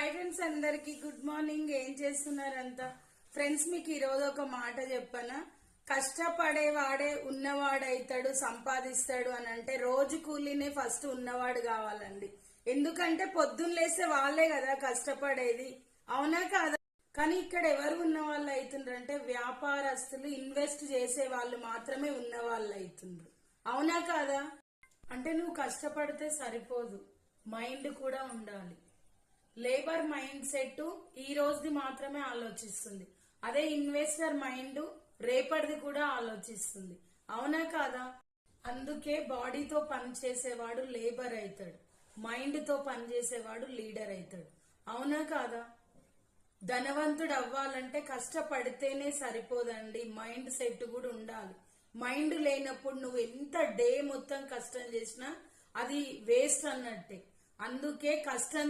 Hi friends, అందరికి good morning. ఏం చేస్తున్నారంతా? Friends, మీకు ఈరోజు ఒక మాట చెప్పనా? కష్టపడేవాడే ఉన్నవాడైతాడు, సంపాదిస్తాడు అని అంటే రోజు కూలీనే ఫస్ట్ ఉన్నవాడు కావాలండి. ఎందుకంటే పొద్దున్న లేస్తే వాళ్ళే కదా కష్టపడేది, అవునా కాదా? కానీ ఇక్కడ ఎవరు ఉన్న వాళ్ళు అవుతుండ్రంటే వ్యాపారస్తులు, ఇన్వెస్ట్ చేసే వాళ్ళు మాత్రమే ఉన్న వాళ్ళు అవుతుండ్రు, అవునా కాదా? అంటే నువ్వు కష్టపడితే సరిపోదు, మైండ్ కూడా ఉండాలి. లేబర్ మైండ్ సెట్ ఈ రోజుది మాత్రమే ఆలోచిస్తుంది. అదే ఇన్వెస్టర్ మైండ్ రేపటిది కూడా ఆలోచిస్తుంది, అవునా కాదా? అందుకే బాడీతో పని చేసేవాడు లేబర్ అవుతాడు, మైండ్ తో పని చేసేవాడు లీడర్ అవుతాడు, అవునా కాదా? ధనవంతుడు అవ్వాలంటే కష్టపడితేనే సరిపోదండి, మైండ్ సెట్ కూడా ఉండాలి. మైండ్ లేనప్పుడు నువ్వు ఎంత డే మొత్తం కష్టం చేసినా అది వేస్ట్ అన్నట్టే. అందుకే కష్టం